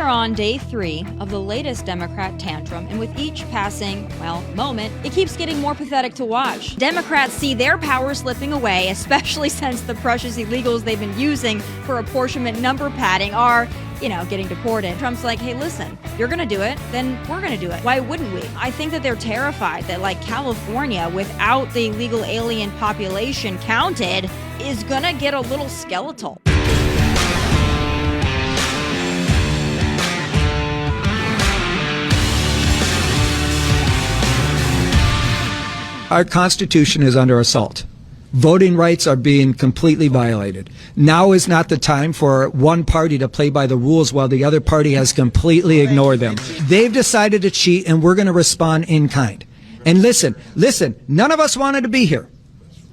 are on day 3 of the latest Democrat tantrum, and with each passing, moment, it keeps getting more pathetic to watch. Democrats see their power slipping away, especially since the precious illegals they've been using for apportionment number padding are, getting deported. Trump's like, hey, listen, you're gonna do it, then we're gonna do it. Why wouldn't we? I think that they're terrified that, like, California, without the illegal alien population counted, is gonna get a little skeletal. Our Constitution is under assault. Voting rights are being completely violated. Now is not the time for one party to play by the rules while the other party has completely ignored them. They've decided to cheat, and we're going to respond in kind. And listen, none of us wanted to be here.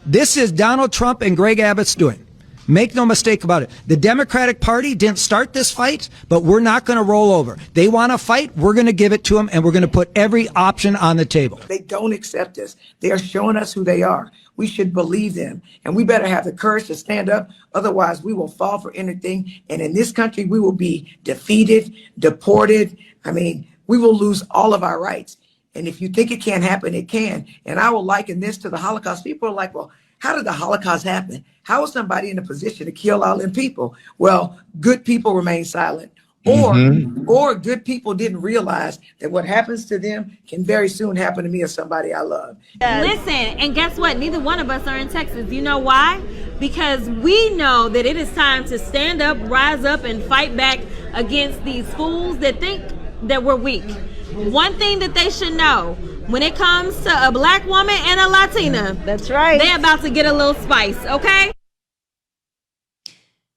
This is Donald Trump and Greg Abbott's doing. Make no mistake about it. The Democratic Party didn't start this fight, but we're not going to roll over. They want to fight. We're going to give it to them, and we're going to put every option on the table. They don't accept us. They are showing us who they are. We should believe them, and we better have the courage to stand up. Otherwise, we will fall for anything. And in this country, we will be defeated, deported. We will lose all of our rights. And if you think it can't happen, it can. And I will liken this to the Holocaust. People are like, well, how did the Holocaust happen? How was somebody in a position to kill all them people? Well, good people remain silent. Or good people didn't realize that what happens to them can very soon happen to me or somebody I love. Listen, and guess what? Neither one of us are in Texas. You know why? Because we know that it is time to stand up, rise up, and fight back against these fools that think that we're weak. One thing that they should know, when it comes to a black woman and a Latina, that's right, they're about to get a little spice, okay?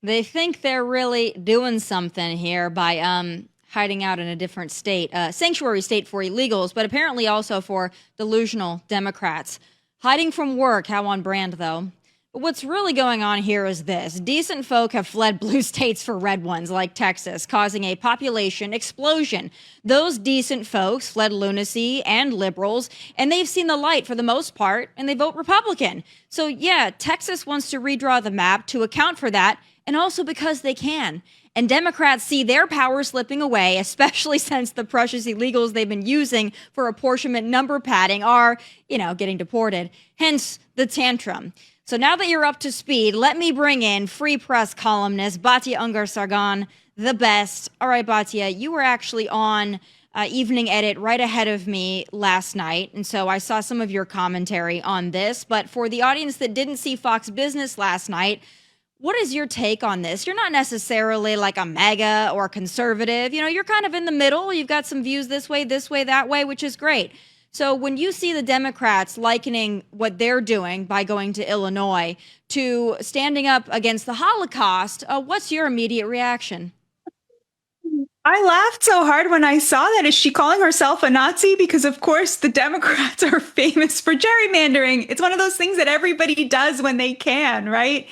They think they're really doing something here by hiding out in a different state, sanctuary state for illegals, but apparently also for delusional Democrats. Hiding from work, how on brand, though. But what's really going on here is this. Decent folk have fled blue states for red ones, like Texas, causing a population explosion. Those decent folks fled lunacy and liberals, and they've seen the light for the most part, and they vote Republican. So yeah, Texas wants to redraw the map to account for that, and also because they can. And Democrats see their power slipping away, especially since the precious illegals they've been using for apportionment number padding are, getting deported. Hence the tantrum. So now that you're up to speed, let me bring in Free Press columnist Batya Ungar-Sargon, the best. All right, Batya, you were actually on Evening Edit right ahead of me last night, and so I saw some of your commentary on this. But for the audience that didn't see Fox Business last night, what is your take on this? You're not necessarily like a MAGA or conservative. You're kind of in the middle. You've got some views this way, that way, which is great. So when you see the Democrats likening what they're doing by going to Illinois to standing up against the Holocaust, what's your immediate reaction? I laughed so hard when I saw that. Is she calling herself a Nazi? Because, of course, the Democrats are famous for gerrymandering. It's one of those things that everybody does when they can, right?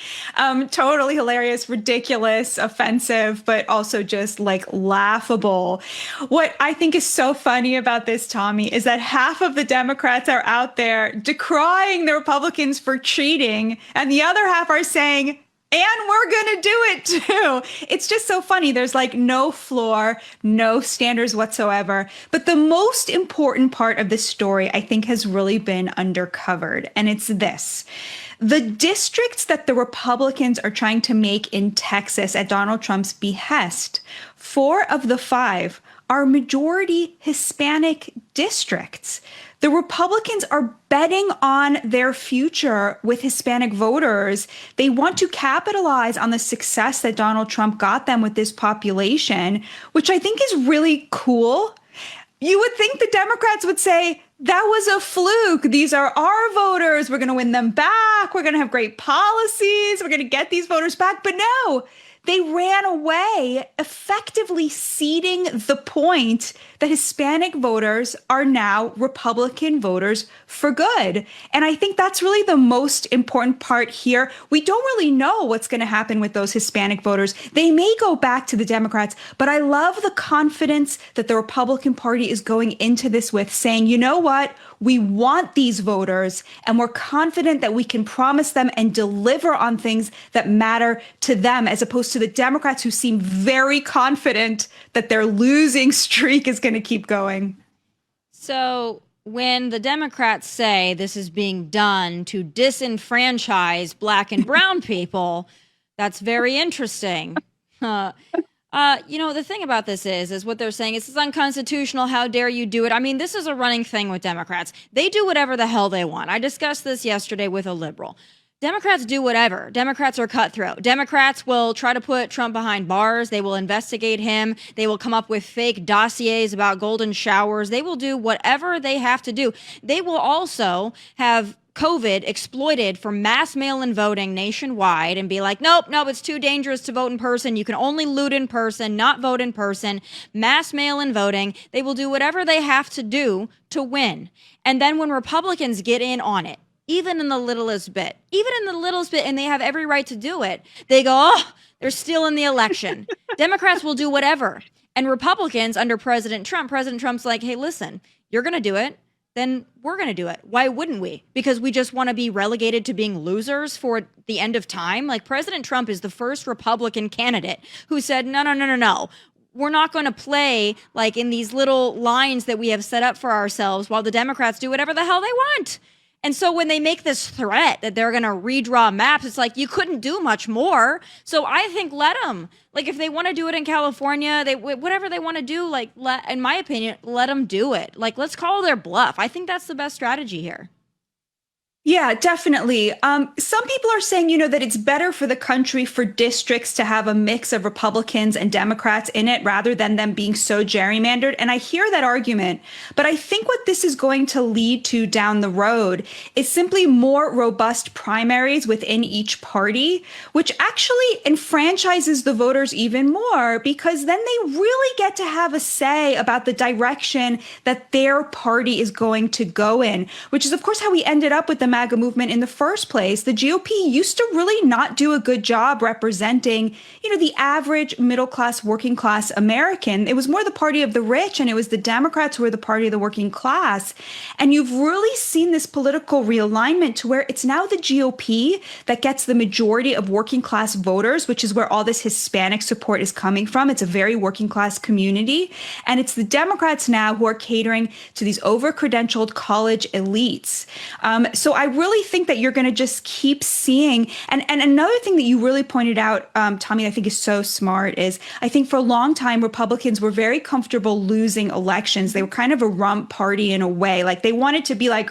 Totally hilarious, ridiculous, offensive, but also just like laughable. What I think is so funny about this, Tommy, is that half of the Democrats are out there decrying the Republicans for cheating, and the other half are saying, and we're going to do it too. It's just so funny. There's like no floor, no standards whatsoever. But the most important part of this story, I think, has really been undercovered. And it's this. The districts that the Republicans are trying to make in Texas at Donald Trump's behest, 4 of the 5 are majority Hispanic districts. The Republicans are betting on their future with Hispanic voters. They want to capitalize on the success that Donald Trump got them with this population, which I think is really cool. You would think the Democrats would say, that was a fluke. These are our voters. We're going to win them back. We're going to have great policies. We're going to get these voters back. But no, they ran away, effectively ceding the point that Hispanic voters are now Republican voters for good. And I think that's really the most important part here. We don't really know what's going to happen with those Hispanic voters. They may go back to the Democrats, but I love the confidence that the Republican Party is going into this with, saying, you know what? We want these voters, and we're confident that we can promise them and deliver on things that matter to them, as opposed to the Democrats who seem very confident that their losing streak is going to keep going. So when the Democrats say this is being done to disenfranchise Black and brown people, that's very interesting. The thing about this is what they're saying is it's unconstitutional. How dare you do it? I mean, this is a running thing with Democrats. They do whatever the hell they want. I discussed this yesterday with a liberal. Democrats do whatever. Democrats are cutthroat. Democrats will try to put Trump behind bars. They will investigate him. They will come up with fake dossiers about golden showers. They will do whatever they have to do. They will also have COVID exploited for mass mail-in voting nationwide and be like, nope, it's too dangerous to vote in person. You can only loot in person, not vote in person. Mass mail-in voting. They will do whatever they have to do to win. And then when Republicans get in on it, even in the littlest bit, and they have every right to do it, they go, oh, they're still in the election. Democrats will do whatever. And Republicans under President Trump's like, hey, listen, you're going to do it. Then we're going to do it. Why wouldn't we? Because we just want to be relegated to being losers for the end of time? Like, President Trump is the first Republican candidate who said, no. We're not going to play like in these little lines that we have set up for ourselves while the Democrats do whatever the hell they want. And so when they make this threat that they're going to redraw maps, it's like you couldn't do much more. So I think let them. Like, if they want to do it in California, whatever they want to do, in my opinion, let them do it. Like, let's call their bluff. I think that's the best strategy here. Yeah, definitely. Some people are saying, that it's better for the country for districts to have a mix of Republicans and Democrats in it rather than them being so gerrymandered. And I hear that argument. But I think what this is going to lead to down the road is simply more robust primaries within each party, which actually enfranchises the voters even more, because then they really get to have a say about the direction that their party is going to go in, which is, of course, how we ended up with the MAGA movement in the first place. The GOP used to really not do a good job representing, the average middle class, working class American. It was more the party of the rich, and it was the Democrats who were the party of the working class. And you've really seen this political realignment to where it's now the GOP that gets the majority of working class voters, which is where all this Hispanic support is coming from. It's a very working class community. And it's the Democrats now who are catering to these over-credentialed college elites. So I really think that you're going to just keep seeing. And another thing that you really pointed out, Tomi, I think is so smart, is I think for a long time, Republicans were very comfortable losing elections. They were kind of a rump party in a way. Like, they wanted to be like,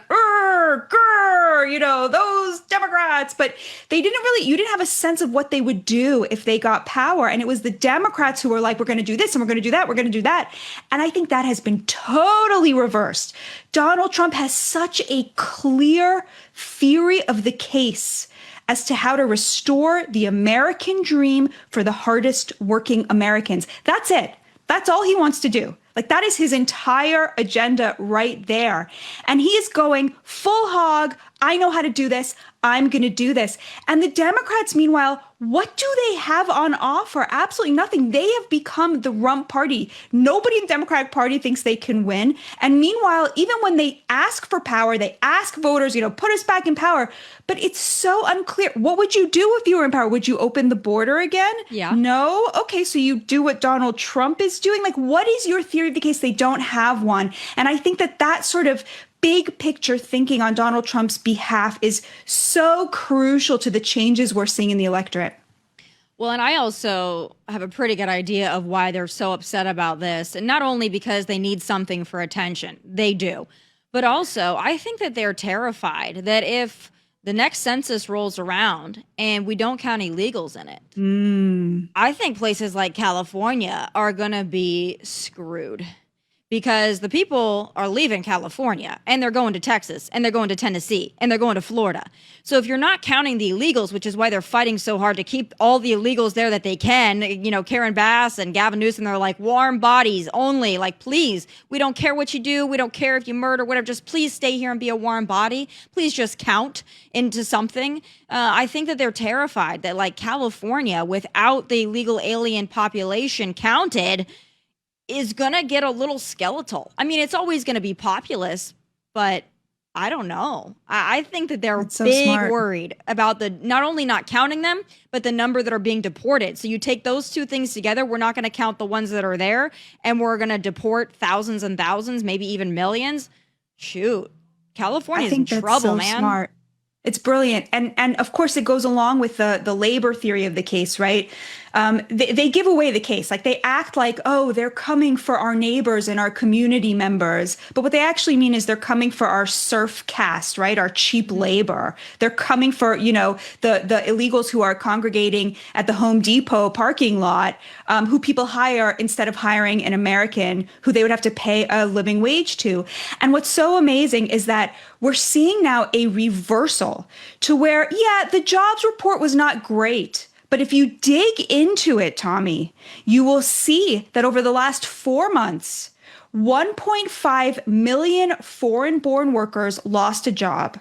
those Democrats. But you didn't have a sense of what they would do if they got power. And it was the Democrats who were like, we're going to do this and we're going to do that. We're going to do that. And I think that has been totally reversed. Donald Trump has such a clear theory of the case as to how to restore the American dream for the hardest working Americans. That's it. That's all he wants to do. Like, that is his entire agenda right there. And he is going full hog. I know how to do this. I'm going to do this. And the Democrats, meanwhile, what do they have on offer? Absolutely nothing. They have become the rump party. Nobody in the Democratic Party thinks they can win. And meanwhile, even when they ask for power, they ask voters, put us back in power. But it's so unclear. What would you do if you were in power? Would you open the border again? Yeah. No? Okay, so you do what Donald Trump is doing? Like, what is your theory of the case? They don't have one. And I think that sort of big picture thinking on Donald Trump's behalf is so crucial to the changes we're seeing in the electorate. Well, and I also have a pretty good idea of why they're so upset about this. And not only because they need something for attention, they do, but also I think that they're terrified that if the next census rolls around and we don't count illegals in it, I think places like California are going to be screwed. Because the people are leaving California and they're going to Texas and they're going to Tennessee and they're going to Florida. So if you're not counting the illegals, which is why they're fighting so hard to keep all the illegals there that they can, Karen Bass and Gavin Newsom, they're like warm bodies only. Like, please, we don't care what you do. We don't care if you murder, whatever. Just please stay here and be a warm body. Please just count into something. I think that they're terrified that like California, without the illegal alien population counted, is going to get a little skeletal. I mean, it's always going to be populous, but I don't know. I think that they're That's so big smart. worried about the not only not counting them, but the number that are being deported. So you take those two things together, we're not going to count the ones that are there, and we're going to deport thousands and thousands, maybe even millions. Shoot, California's in trouble, so man. Smart. It's brilliant. And of course it goes along with the labor theory of the case, right? They give away the case. Like they act like, oh, they're coming for our neighbors and our community members. But what they actually mean is they're coming for our serf caste, right? Our cheap labor. They're coming for, the illegals who are congregating at the Home Depot parking lot, who people hire instead of hiring an American who they would have to pay a living wage to. And what's so amazing is that we're seeing now a reversal to where, yeah, the jobs report was not great. But if you dig into it, Tomi, you will see that over the last 4 months, 1.5 million foreign-born workers lost a job,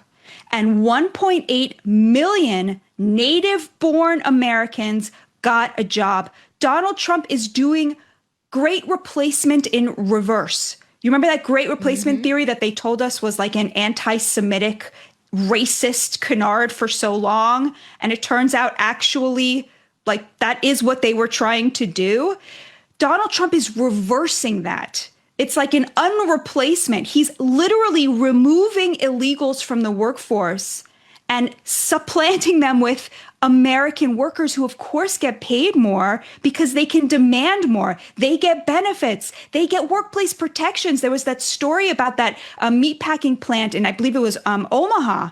and 1.8 million native-born Americans got a job. Donald Trump is doing great replacement in reverse. You remember that great replacement theory that they told us was like an anti-Semitic, racist canard for so long? And it turns out actually like that is what they were trying to do. Donald Trump is reversing that. It's like an unreplacement. He's literally removing illegals from the workforce and supplanting them with American workers who, of course, get paid more because they can demand more. They get benefits. They get workplace protections. There was that story about that meatpacking plant in, I believe it was Omaha.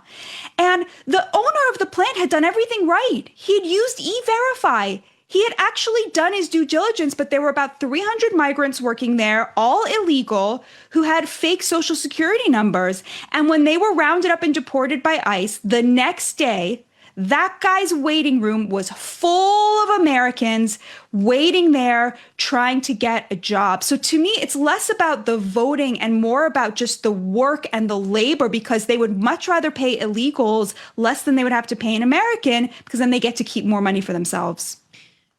And the owner of the plant had done everything right. He'd used E-Verify. He had actually done his due diligence, but there were about 300 migrants working there, all illegal, who had fake Social Security numbers. And when they were rounded up and deported by ICE, the next day, that guy's waiting room was full of Americans waiting there, trying to get a job. So to me, it's less about the voting and more about just the work and the labor, because they would much rather pay illegals less than they would have to pay an American, because then they get to keep more money for themselves.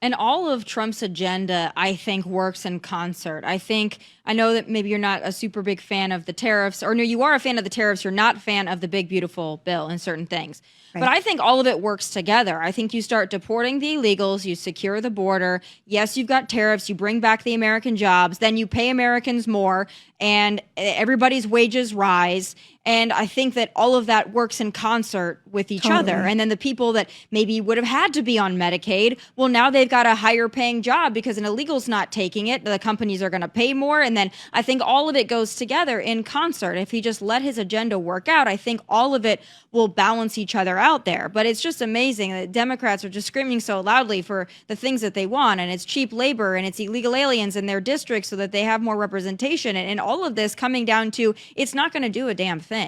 And all of Trump's agenda, I think, works in concert. I know that maybe you're not a super big fan of the tariffs, or no, you are a fan of the tariffs. You're not a fan of the big, beautiful bill and certain things. Right. But I think all of it works together. I think you start deporting the illegals, you secure the border. Yes, you've got tariffs, you bring back the American jobs, then you pay Americans more, and everybody's wages rise. And I think that all of that works in concert with each other. And then the people that maybe would have had to be on Medicaid, well, now they've got a higher paying job because an illegal's not taking it. The companies are going to pay more. And then I think all of it goes together in concert. If he just let his agenda work out, I think all of it will balance each other out there. But it's just amazing that Democrats are just screaming so loudly for the things that they want. And it's cheap labor and it's illegal aliens in their districts so that they have more representation. And all of this coming down to it's not going to do a damn thing.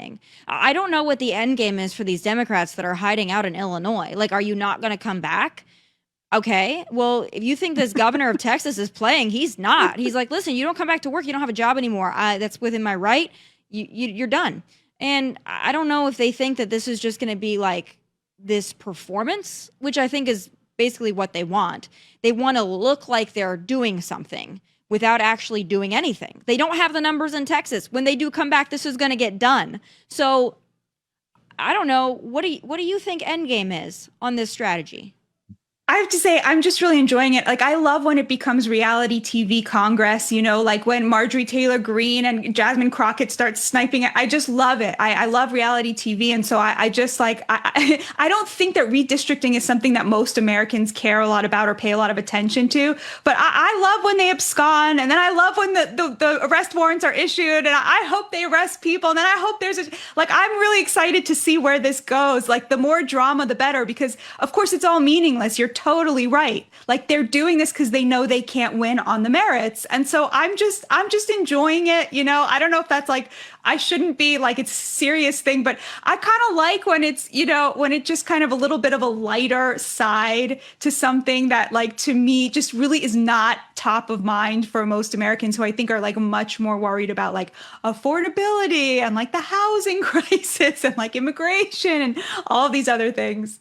I don't know what the end game is for these Democrats that are hiding out in Illinois. Like, are you not going to come back? Okay, well, if you think this governor of Texas is playing, he's not. He's like, listen, you don't come back to work, you don't have a job anymore. That's within my right. You're done. And I don't know if they think that this is just going to be like this performance, which I think is basically what they want. They want to look like they're doing something without actually doing anything. They don't have the numbers in Texas. When they do come back, this is going to get done. So I don't know. What do you think endgame is on this strategy? I have to say, I'm just really enjoying it. Like, I love when it becomes reality TV Congress, like when Marjorie Taylor Greene and Jasmine Crockett start sniping it. I just love it. I love reality TV. And so I just like, I don't think that redistricting is something that most Americans care a lot about or pay a lot of attention to. But I love when they abscond. And then I love when the arrest warrants are issued. And I hope they arrest people. And then I hope I'm really excited to see where this goes. Like, the more drama, the better, because of course it's all meaningless. You're totally right. Like, they're doing this because they know they can't win on the merits. And so I'm just enjoying it. I don't know if that's like, I shouldn't be like, it's a serious thing, but I kind of like when it's, when it just kind of a little bit of a lighter side to something that, like, to me just really is not top of mind for most Americans, who I think are like much more worried about like affordability and like the housing crisis and like immigration and all of these other things.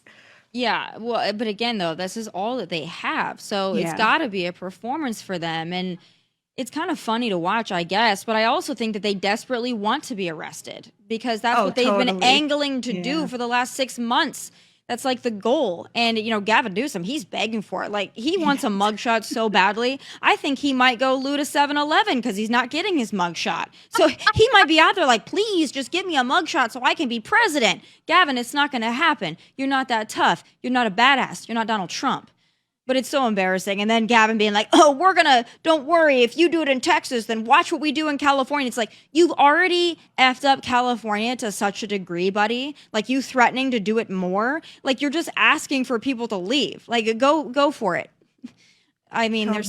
Yeah, well, but again, though, this is all that they have. So it's got to be a performance for them. And it's kind of funny to watch, I guess, but I also think that they desperately want to be arrested because that's what they've been angling to do for the last 6 months. That's like the goal. And, Gavin Newsom, he's begging for it. Like, he wants a mugshot so badly. I think he might go loot a 7-Eleven because he's not getting his mugshot. So he might be out there like, please just give me a mugshot so I can be president. Gavin, it's not going to happen. You're not that tough. You're not a badass. You're not Donald Trump. But it's so embarrassing. And then Gavin being like, oh, don't worry. If you do it in Texas, then watch what we do in California. It's like, you've already effed up California to such a degree, buddy. Like, you threatening to do it more. Like, you're just asking for people to leave. Like, go for it. I mean, they're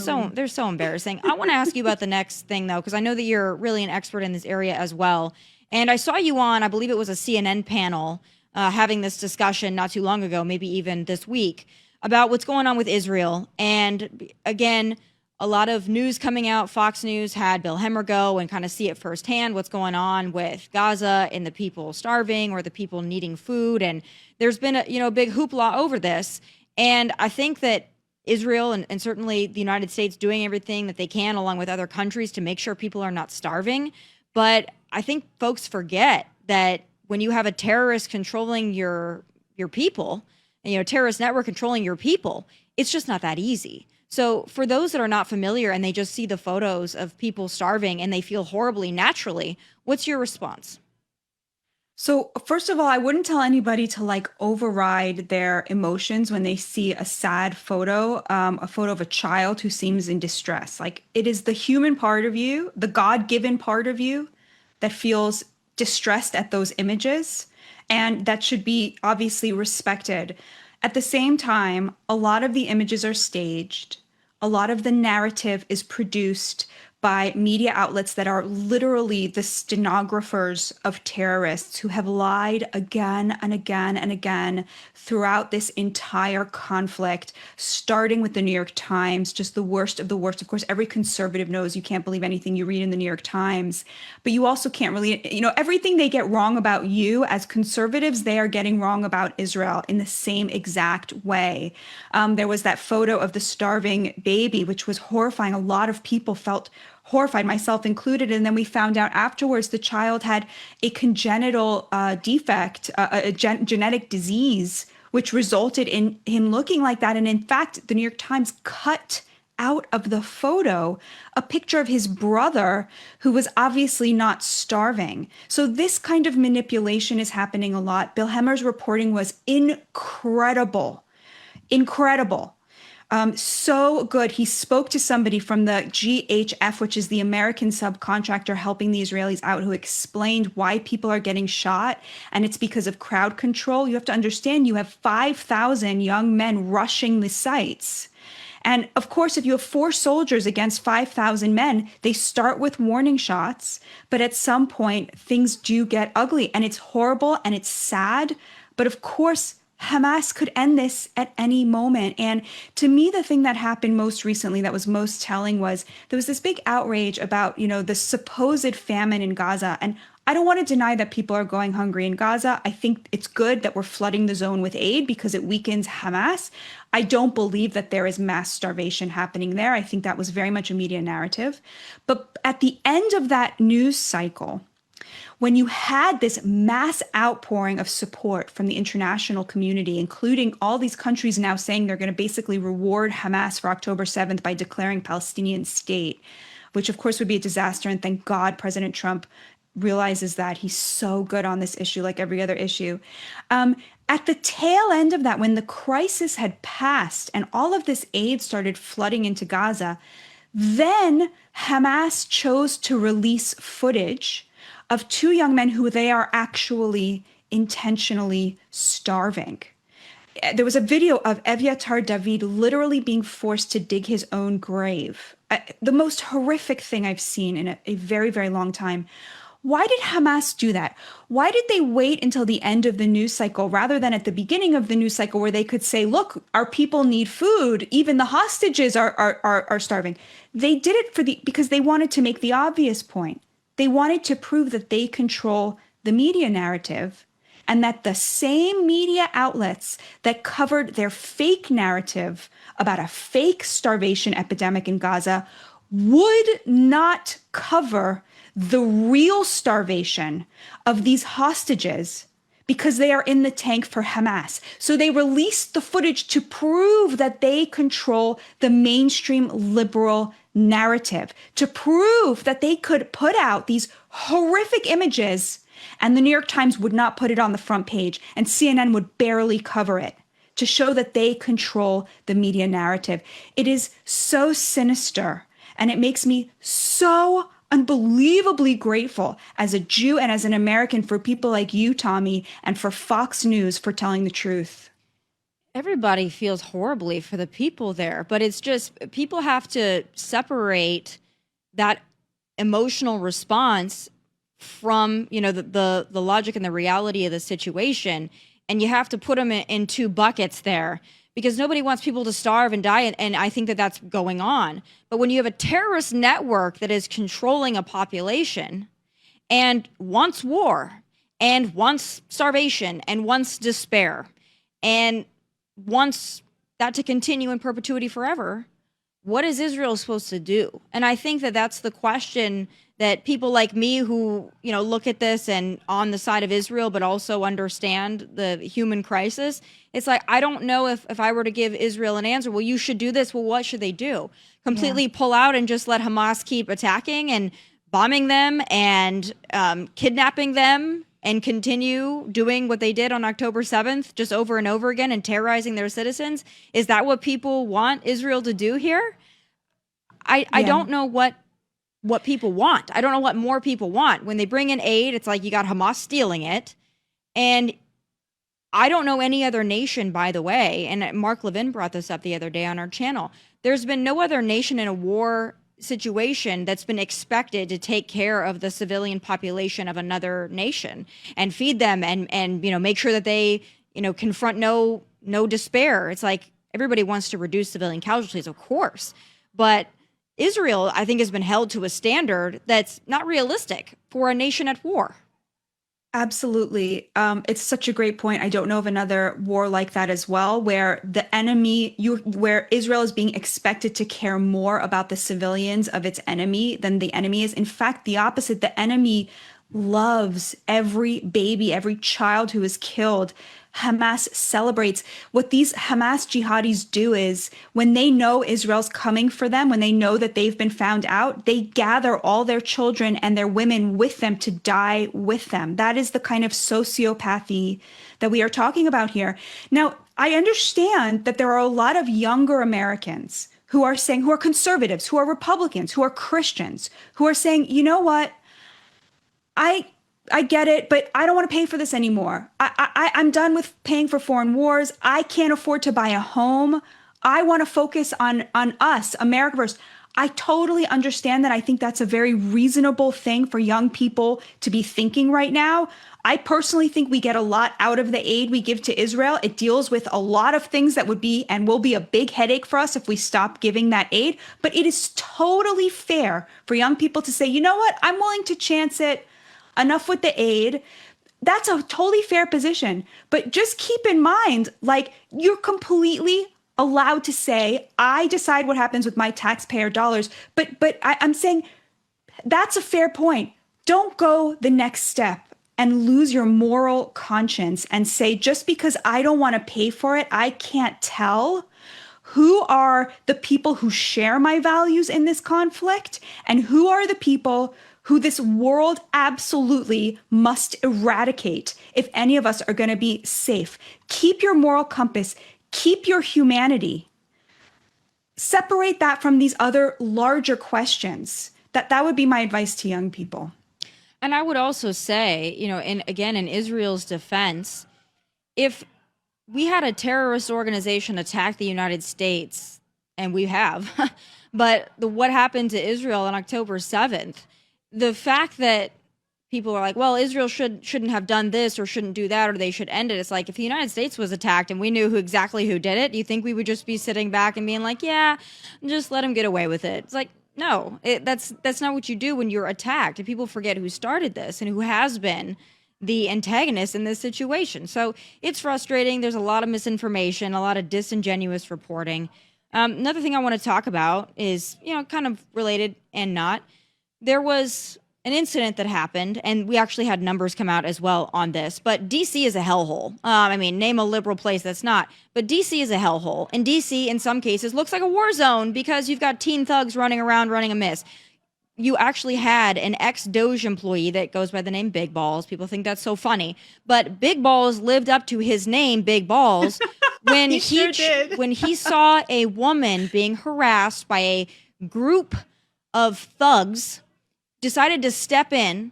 so embarrassing. I want to ask you about the next thing, though, because I know that you're really an expert in this area as well. And I saw you on, I believe it was a CNN panel, having this discussion not too long ago, maybe even this week, about what's going on with Israel. And again, a lot of news coming out. Fox News had Bill Hemmer go and kind of see it firsthand, what's going on with Gaza and the people starving or the people needing food. And there's been a big hoopla over this. And I think that Israel and certainly the United States doing everything that they can along with other countries to make sure people are not starving. But I think folks forget that when you have a terrorist controlling your people, terrorist network controlling your people, it's just not that easy. So for those that are not familiar and they just see the photos of people starving and they feel horribly naturally, what's your response? So first of all, I wouldn't tell anybody to override their emotions when they see a sad photo, a photo of a child who seems in distress. Like, it is the human part of you, the God-given part of you that feels distressed at those images. And that should be obviously respected. At the same time, a lot of the images are staged. A lot of the narrative is produced by media outlets that are literally the stenographers of terrorists who have lied again and again and again throughout this entire conflict, starting with the New York Times, just the worst of the worst. Of course, every conservative knows you can't believe anything you read in the New York Times, but you also can't really, everything they get wrong about you as conservatives, they are getting wrong about Israel in the same exact way. There was that photo of the starving baby, which was horrifying. A lot of people felt horrified, myself included. And then we found out afterwards the child had a congenital defect, a genetic disease, which resulted in him looking like that. And in fact, the New York Times cut out of the photo a picture of his brother who was obviously not starving. So this kind of manipulation is happening a lot. Bill Hemmer's reporting was incredible. So good. He spoke to somebody from the GHF, which is the American subcontractor helping the Israelis out, who explained why people are getting shot. And it's because of crowd control. You have to understand, you have 5,000 young men rushing the sites. And of course, if you have 4 soldiers against 5,000 men, they start with warning shots. But at some point, things do get ugly. And it's horrible and it's sad. But of course, Hamas could end this at any moment. And to me, the thing that happened most recently that was most telling was there was this big outrage about, the supposed famine in Gaza. And I don't want to deny that people are going hungry in Gaza. I think it's good that we're flooding the zone with aid because it weakens Hamas. I don't believe that there is mass starvation happening there. I think that was very much a media narrative. But at the end of that news cycle, when you had this mass outpouring of support from the international community, including all these countries now saying they're going to basically reward Hamas for October 7th by declaring Palestinian state, which of course would be a disaster. And thank God President Trump realizes that. He's so good on this issue, like every other issue. At the tail end of that, when the crisis had passed and all of this aid started flooding into Gaza, then Hamas chose to release footage of 2 young men who they are actually intentionally starving. There was a video of Evyatar David literally being forced to dig his own grave. The most horrific thing I've seen in a very, very long time. Why did Hamas do that? Why did they wait until the end of the news cycle rather than at the beginning of the news cycle where they could say, look, our people need food. Even the hostages are starving. They did it because they wanted to make the obvious point. They wanted to prove that they control the media narrative and that the same media outlets that covered their fake narrative about a fake starvation epidemic in Gaza would not cover the real starvation of these hostages because they are in the tank for Hamas. So they released the footage to prove that they control the mainstream liberal narrative, to prove that they could put out these horrific images and the New York Times would not put it on the front page and CNN would barely cover it, to show that they control the media narrative. It is so sinister, and it makes me so unbelievably grateful as a Jew and as an American for people like you, Tomi, and for Fox News for telling the truth. Everybody feels horribly for the people there, but it's just people have to separate that emotional response from, you know, the logic and the reality of the situation, and you have to put them in two buckets there, because nobody wants people to starve and die, and I think that that's going on. But when you have a terrorist network that is controlling a population and wants war and wants starvation and wants despair and wants that to continue in perpetuity forever, what is Israel supposed to do? And I think that that's the question that people like me who, you know, look at this and on the side of Israel, but also understand the human crisis. It's like, I don't know if I were to give Israel an answer, well, you should do this. Well, what should they do? Completely pull out and just let Hamas keep attacking and bombing them and kidnapping them and continue doing what they did on October 7th, just over and over again and terrorizing their citizens? Is that what people want Israel to do here? I don't know what people want. I don't know what more people want. When they bring in aid, it's like you got Hamas stealing it. And I don't know any other nation, by the way, and Mark Levin brought this up the other day on our channel. There's been no other nation in a war situation that's been expected to take care of the civilian population of another nation and feed them and you know, make sure that they, you know, confront no despair. It's like everybody wants to reduce civilian casualties, of course, but Israel, I think, has been held to a standard that's not realistic for a nation at war. Absolutely. It's such a great point. I don't know of another war like that as well, where the enemy, where Israel is being expected to care more about the civilians of its enemy than the enemy is. In fact, the opposite. The enemy loves every baby, every child who is killed. Hamas celebrates. What these Hamas jihadis do is, when they know Israel's coming for them, when they know that they've been found out, they gather all their children and their women with them to die with them. That is the kind of sociopathy that we are talking about here. Now, I understand that there are a lot of younger Americans who are saying, who are conservatives, who are Republicans, who are Christians, who are saying, you know what? I get it, but I don't want to pay for this anymore. I'm done with paying for foreign wars. I can't afford to buy a home. I want to focus on us, America first. I totally understand that. I think that's a very reasonable thing for young people to be thinking right now. I personally think we get a lot out of the aid we give to Israel. It deals with a lot of things that would be and will be a big headache for us if we stop giving that aid. But it is totally fair for young people to say, you know what, I'm willing to chance it. Enough with the aid. That's a totally fair position. But just keep in mind, like, you're completely allowed to say, I decide what happens with my taxpayer dollars. But I'm saying that's a fair point. Don't go the next step and lose your moral conscience and say, just because I don't want to pay for it, I can't tell who are the people who share my values in this conflict and who are the people who this world absolutely must eradicate if any of us are going to be safe. Keep your moral compass. Keep your humanity. Separate that from these other larger questions. That would be my advice to young people. And I would also say, you know, in Israel's defense, if we had a terrorist organization attack the United States, and we have, but what happened to Israel on October 7th, the fact that people are like, well, Israel shouldn't have done this or shouldn't do that, or they should end it. It's like, if the United States was attacked and we knew exactly who did it, do you think we would just be sitting back and being like, yeah, just let them get away with it? It's like, no, that's not what you do when you're attacked. And people forget who started this and who has been the antagonist in this situation. So it's frustrating. There's a lot of misinformation, a lot of disingenuous reporting. Another thing I want to talk about is, kind of related and not. There was an incident that happened, and we actually had numbers come out as well on this, but D.C. is a hellhole. Name a liberal place that's not, but D.C. is a hellhole. And D.C., in some cases, looks like a war zone because you've got teen thugs running around running amiss. You actually had an ex-Doge employee that goes by the name Big Balls. People think that's so funny. But Big Balls lived up to his name, Big Balls, when when he saw a woman being harassed by a group of thugs, decided to step in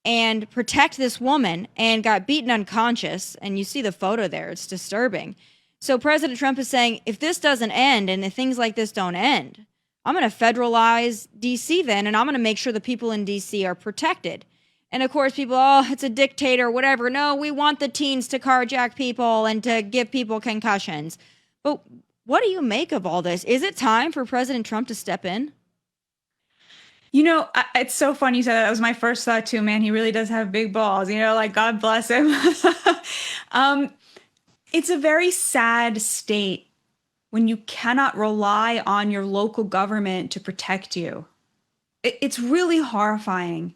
and protect this woman and got beaten unconscious. And you see the photo there. It's disturbing. So President Trump is saying, if this doesn't end and if things like this don't end, I'm going to federalize D.C. then, and I'm going to make sure the people in D.C. are protected. And of course, people, it's a dictator, whatever. No, we want the teens to carjack people and to give people concussions. But what do you make of all this? Is it time for President Trump to step in? It's so funny you said that. That was my first thought too, man. He really does have big balls, God bless him. It's a very sad state when you cannot rely on your local government to protect you. It's really horrifying.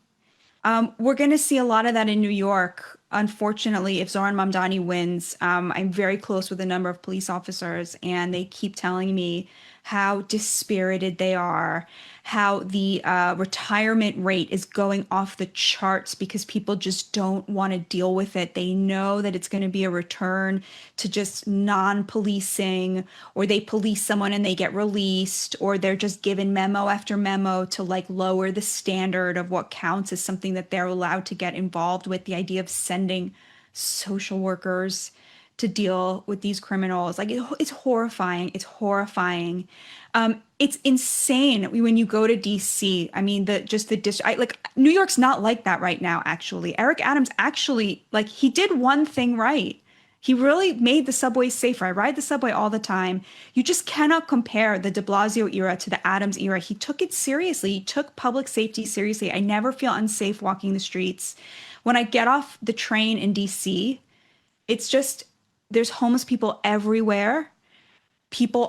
We're going to see a lot of that in New York. Unfortunately, if Zohran Mamdani wins, I'm very close with a number of police officers, and they keep telling me how dispirited they are, how the retirement rate is going off the charts because people just don't want to deal with it. They know that it's going to be a return to just non-policing, or they police someone and they get released, or they're just given memo after memo to lower the standard of what counts as something that they're allowed to get involved with. The idea of sending social workers to deal with these criminals. It's horrifying. It's horrifying. It's insane when you go to DC. The district, New York's not like that right now, actually. Eric Adams actually, he did one thing right. He really made the subways safer. I ride the subway all the time. You just cannot compare the de Blasio era to the Adams era. He took it seriously. He took public safety seriously. I never feel unsafe walking the streets. When I get off the train in DC, it's just, there's homeless people everywhere. People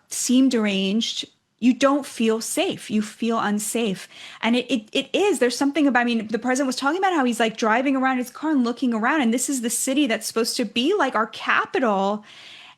seem deranged. You don't feel safe. You feel unsafe. And it is. There's something about, the president was talking about how he's driving around his car and looking around. And this is the city that's supposed to be our capital.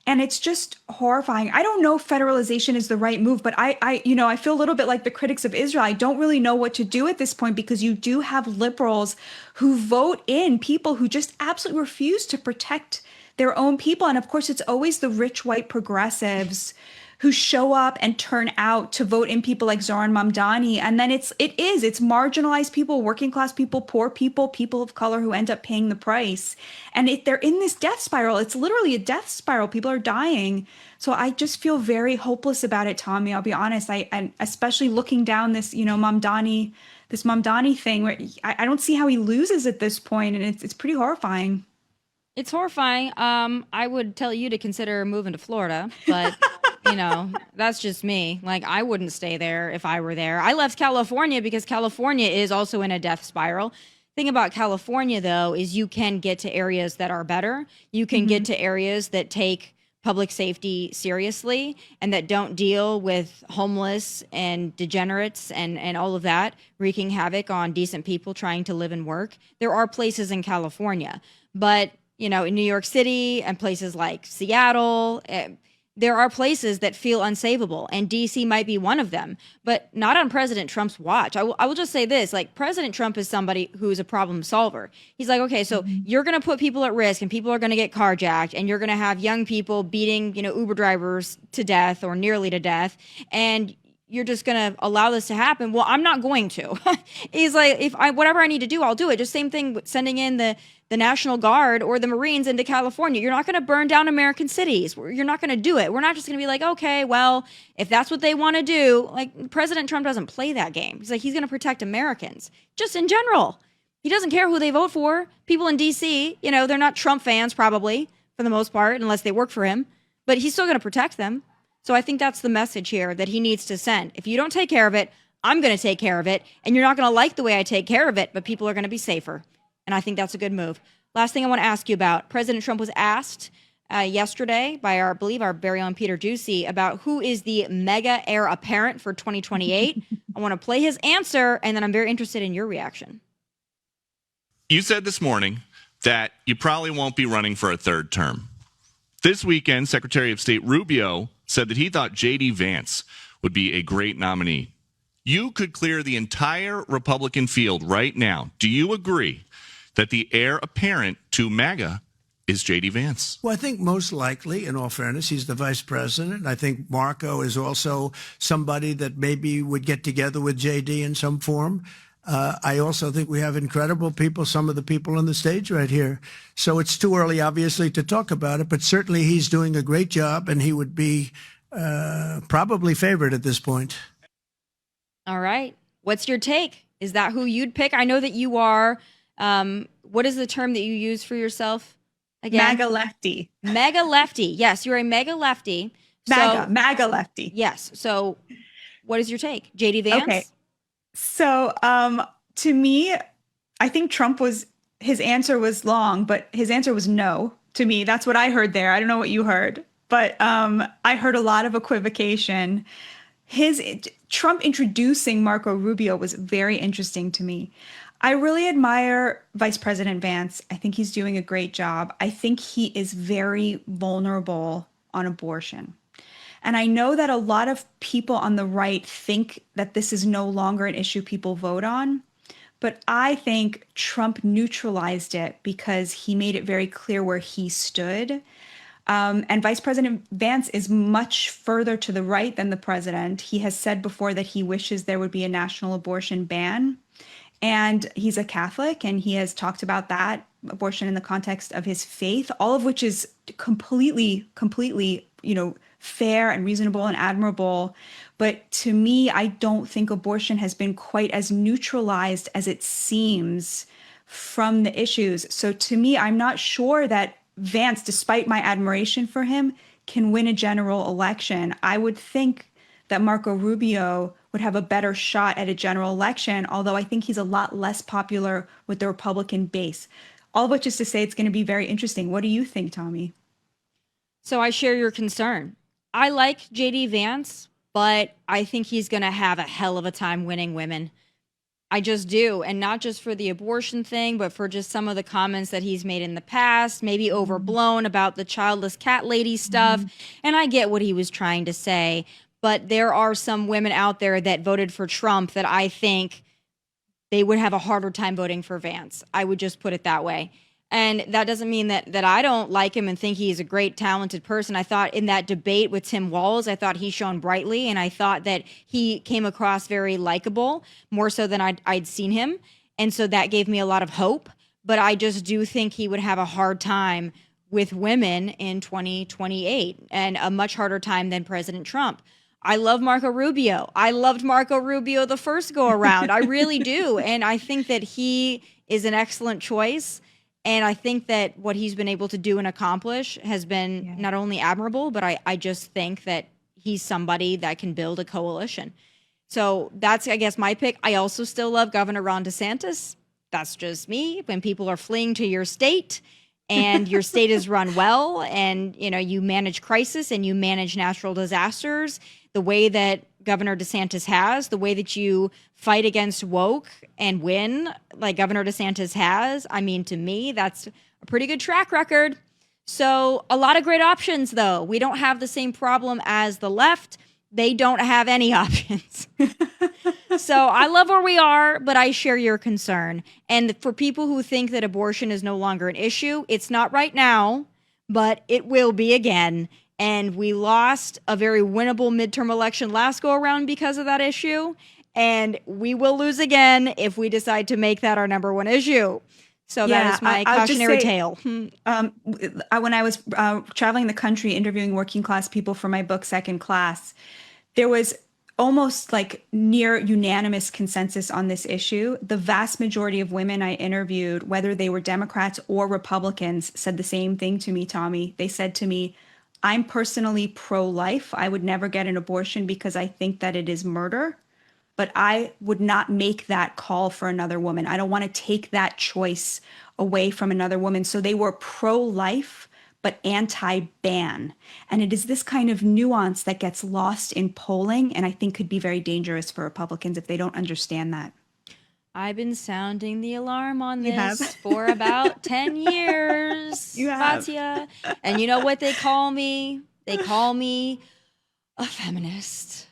And it's just horrifying. I don't know if federalization is the right move, but I feel a little bit like the critics of Israel. I don't really know what to do at this point, because you do have liberals who vote in people who just absolutely refuse to protect their own people. And of course, it's always the rich white progressives who show up and turn out to vote in people like Zohran Mamdani. And then it's marginalized people, working class people, poor people, people of color who end up paying the price. And they're in this death spiral. It's literally a death spiral. People are dying. So I just feel very hopeless about it, Tommy. I'll be honest. And especially looking down this, Mamdani thing, where I don't see how he loses at this point. And it's pretty horrifying. It's horrifying. I would tell you to consider moving to Florida, but that's just me. I wouldn't stay there if I were there. I left California because California is also in a death spiral. Thing about California, though, is you can get to areas that are better. You can get to areas that take public safety seriously and that don't deal with homeless and degenerates and all of that, wreaking havoc on decent people trying to live and work. There are places in California, but in New York City and places like Seattle, there are places that feel unsavable, and DC might be one of them, but not on President Trump's watch. I will just say this, President Trump is somebody who's a problem solver. He's okay, so you're going to put people at risk and people are going to get carjacked and you're going to have young people beating, Uber drivers to death or nearly to death. And you're just going to allow this to happen. Well, I'm not going to. He's whatever I need to do, I'll do it. Just same thing with sending in the National Guard or the Marines into California. You're not going to burn down American cities. You're not going to do it. We're not just going to be okay, well, if that's what they want to do. President Trump doesn't play that game. He's going to protect Americans just in general. He doesn't care who they vote for. People in DC, they're not Trump fans probably for the most part, unless they work for him, but he's still going to protect them. So I think that's the message here that he needs to send. If you don't take care of it, I'm going to take care of it. And you're not going to like the way I take care of it, but people are going to be safer. And I think that's a good move. Last thing I want to ask you about. President Trump was asked yesterday by I believe our very own Peter Ducey about who is the MAGA heir apparent for 2028. I want to play his answer, and then I'm very interested in your reaction. You said this morning that you probably won't be running for a third term. This weekend, Secretary of State Rubio said that he thought J.D. Vance would be a great nominee. You could clear the entire Republican field right now. Do you agree that the heir apparent to MAGA is J.D. Vance? Well, I think most likely, in all fairness, he's the vice president. I think Marco is also somebody that maybe would get together with J.D. in some form. I also think we have incredible people, some of the people on the stage right here. So it's too early, obviously, to talk about it, but certainly he's doing a great job, and he would be probably favored at this point. All right. What's your take? Is that who you'd pick? I know that you are, what is the term that you use for yourself again? MAGA lefty. MAGA lefty. Yes, you're a MAGA lefty. MAGA lefty. Yes. So what is your take? J.D. Vance? Okay. So to me, I think his answer was long, but his answer was no to me. That's what I heard there. I don't know what you heard, but I heard a lot of equivocation. Trump introducing Marco Rubio was very interesting to me. I really admire Vice President Vance. I think he's doing a great job. I think he is very vulnerable on abortion. And I know that a lot of people on the right think that this is no longer an issue people vote on. But I think Trump neutralized it because he made it very clear where he stood. And Vice President Vance is much further to the right than the president. He has said before that he wishes there would be a national abortion ban. And he's a Catholic, and he has talked about that, abortion in the context of his faith, all of which is completely, fair and reasonable and admirable. But to me, I don't think abortion has been quite as neutralized as it seems from the issues. So to me, I'm not sure that Vance, despite my admiration for him, can win a general election. I would think that Marco Rubio would have a better shot at a general election, although I think he's a lot less popular with the Republican base. All of which is to say it's going to be very interesting. What do you think, Tomi? So I share your concern. I like J.D. Vance, but I think he's going to have a hell of a time winning women. I just do. And not just for the abortion thing, but for just some of the comments that he's made in the past, maybe overblown about the childless cat lady stuff. And I get what he was trying to say. But there are some women out there that voted for Trump that I think they would have a harder time voting for Vance. I would just put it that way. And that doesn't mean that I don't like him and think he's a great, talented person. I thought in that debate with Tim Walz, I thought he shone brightly, and I thought that he came across very likable, more so than I'd seen him. And so that gave me a lot of hope. But I just do think he would have a hard time with women in 2028, and a much harder time than President Trump. I love Marco Rubio. I loved Marco Rubio the first go around. I really do. And I think that he is an excellent choice. And I think that what he's been able to do and accomplish has been not only admirable, but I just think that he's somebody that can build a coalition. So that's, I guess, my pick. I also still love Governor Ron DeSantis. That's just me. When people are fleeing to your state and your state is run well, and you manage crisis and you manage natural disasters the way that Governor DeSantis has, the way that you fight against woke and win like Governor DeSantis has, I mean, to me, that's a pretty good track record. So a lot of great options, though. We don't have the same problem as the left. They don't have any options. So I love where we are, but I share your concern. And for people who think that abortion is no longer an issue, it's not right now, but it will be again. And we lost a very winnable midterm election last go around because of that issue. And we will lose again if we decide to make that our number one issue. So that is my cautionary tale. When I was traveling the country interviewing working class people for my book, Second Class, there was almost like near unanimous consensus on this issue. The vast majority of women I interviewed, whether they were Democrats or Republicans, said the same thing to me, Tomi. They said to me, I'm personally pro-life. I would never get an abortion because I think that it is murder, but I would not make that call for another woman. I don't want to take that choice away from another woman. So they were pro-life, but anti-ban. And it is this kind of nuance that gets lost in polling, and I think could be very dangerous for Republicans if they don't understand that. I've been sounding the alarm on You have. this for about 10 years, You have. Batya. And you know what they call me? They call me a feminist.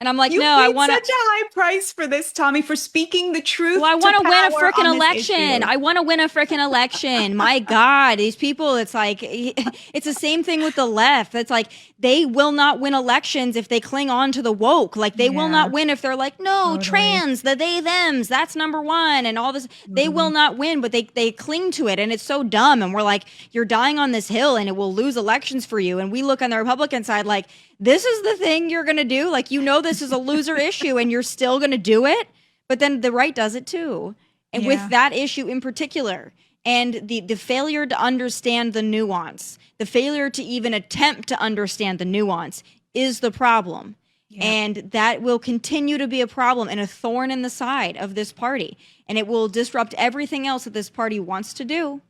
And I'm like, You no, I paid want such a high price for this, Tommy, for speaking the truth. Well, I want to win a power freaking on this election. issue. I want to win a freaking election. My God, these people, it's like, it's the same thing with the left. It's like, they will not win elections if they cling on to the woke. Like, they will not win if they're like, no, Totally. trans, the they, thems, that's number one, and all this. They will not win, but they cling to it. And it's so dumb. And we're like, you're dying on this hill and it will lose elections for you. And we look on the Republican side like, this is the thing you're going to do. Like, you know, this is a loser issue and you're still going to do it. But then the right does it too. And with that issue in particular, and the failure to understand the nuance, the failure to even attempt to understand the nuance is the problem. Yeah. And that will continue to be a problem and a thorn in the side of this party. And it will disrupt everything else that this party wants to do.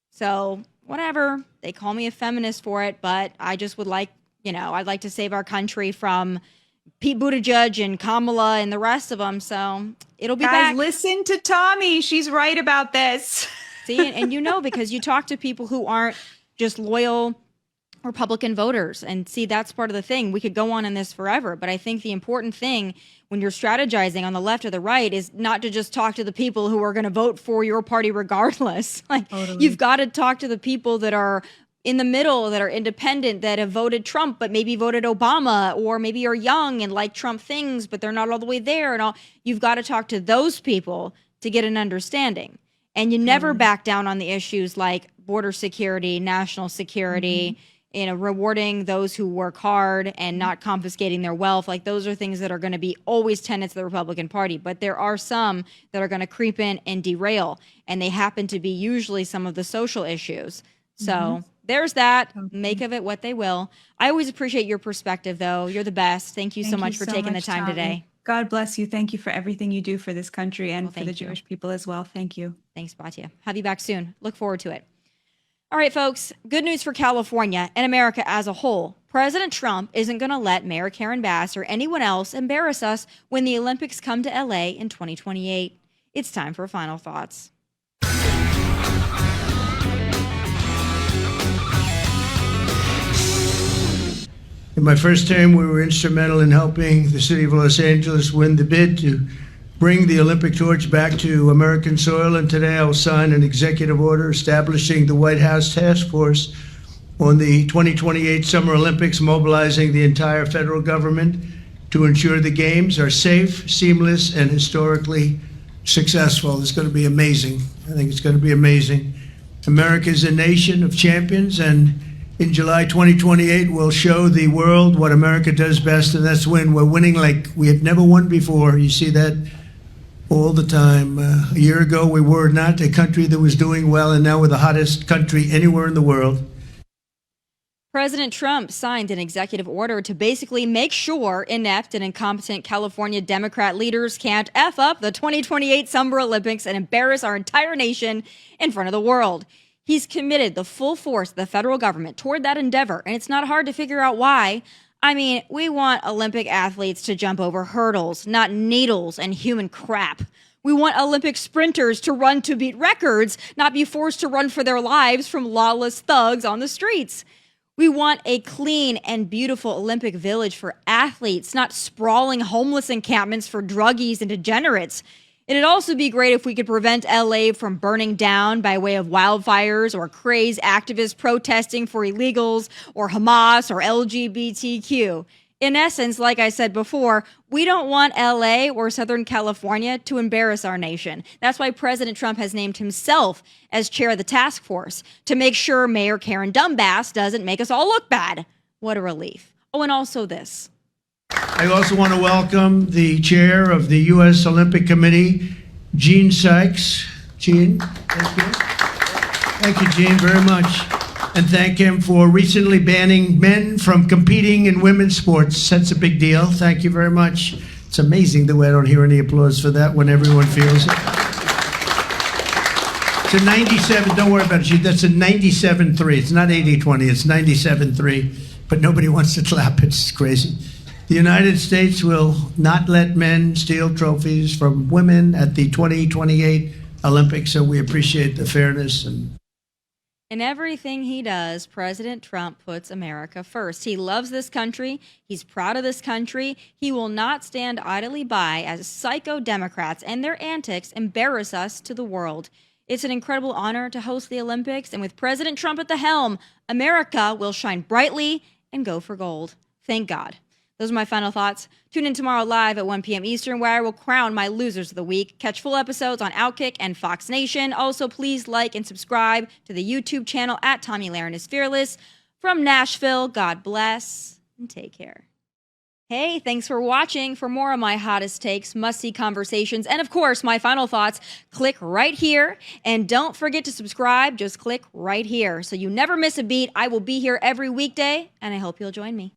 So whatever, they call me a feminist for it, but I just would like, you know, I'd like to save our country from Pete Buttigieg and Kamala and the rest of them. So it'll be Guys, back. listen to Tommy. She's right about this. See, and you know, because you talk to people who aren't just loyal Republican voters, and see, that's part of the thing. We could go on in this forever, but I think the important thing when you're strategizing on the left or the right is not to just talk to the people who are going to vote for your party regardless. Like, you've got to talk to the people that are in the middle, that are independent, that have voted Trump, but maybe voted Obama, or maybe are young and like Trump things, but they're not all the way there. And all, you've got to talk to those people to get an understanding. And you never back down on the issues like border security, national security, you know, rewarding those who work hard and not confiscating their wealth. Like, those are things that are going to be always tenets of the Republican Party. But there are some that are going to creep in and derail, and they happen to be usually some of the social issues. So there's that. Make of it what they will. I always appreciate your perspective, though. You're the best. Thank you so much for taking the time today. God bless you. Thank you for everything you do for this country and for the thank you. Jewish people as well. Thank you. Thanks, Batya. Have you back soon. Look forward to it. All right, folks. Good news for California and America as a whole. President Trump isn't going to let Mayor Karen Bass or anyone else embarrass us when the Olympics come to LA in 2028. It's time for final thoughts. In my first term, we were instrumental in helping the city of Los Angeles win the bid to bring the Olympic torch back to American soil. And today I will sign an executive order establishing the White House Task Force on the 2028 Summer Olympics, mobilizing the entire federal government to ensure the games are safe, seamless, and historically successful. It's going to be amazing. I think it's going to be amazing. America is a nation of champions, and in July 2028, we'll show the world what America does best, and that's win. We're winning like we had never won before. You see that all the time. A year ago, we were not a country that was doing well, and now we're the hottest country anywhere in the world. President Trump signed an executive order to basically make sure inept and incompetent California Democrat leaders can't F up the 2028 Summer Olympics and embarrass our entire nation in front of the world. He's committed the full force of the federal government toward that endeavor, and it's not hard to figure out why. I mean, we want Olympic athletes to jump over hurdles, not needles and human crap. We want Olympic sprinters to run to beat records, not be forced to run for their lives from lawless thugs on the streets. We want a clean and beautiful Olympic village for athletes, not sprawling homeless encampments for druggies and degenerates. It'd also be great if we could prevent LA from burning down by way of wildfires or crazed activists protesting for illegals or Hamas or LGBTQ. In essence, like I said before, we don't want LA or Southern California to embarrass our nation. That's why President Trump has named himself as chair of the task force, to make sure Mayor Karen Dumbass doesn't make us all look bad. What a relief. Oh, and also this. I also want to welcome the chair of the U.S. Olympic Committee, Gene Sykes. Gene, thank you. Thank you, Gene, very much. And thank him for recently banning men from competing in women's sports. That's a big deal. Thank you very much. It's amazing the way I don't hear any applause for that when everyone feels it. a 97. Don't worry about it. That's a 97-3. It's not 80-20. It's 97-3. But nobody wants to clap. It's crazy. The United States will not let men steal trophies from women at the 2028 Olympics. So we appreciate the fairness. And in everything he does, President Trump puts America first. He loves this country. He's proud of this country. He will not stand idly by as psycho Democrats and their antics embarrass us to the world. It's an incredible honor to host the Olympics, and with President Trump at the helm, America will shine brightly and go for gold. Thank God. Those are my final thoughts. Tune in tomorrow live at 1 p.m. Eastern, where I will crown my losers of the week. Catch full episodes on Outkick and Fox Nation. Also, please like and subscribe to the YouTube channel at Tomi Lahren is Fearless. From Nashville, God bless and take care. Hey, thanks for watching. For more of my hottest takes, must-see conversations, and of course, my final thoughts, click right here. And don't forget to subscribe. Just click right here so you never miss a beat. I will be here every weekday, and I hope you'll join me.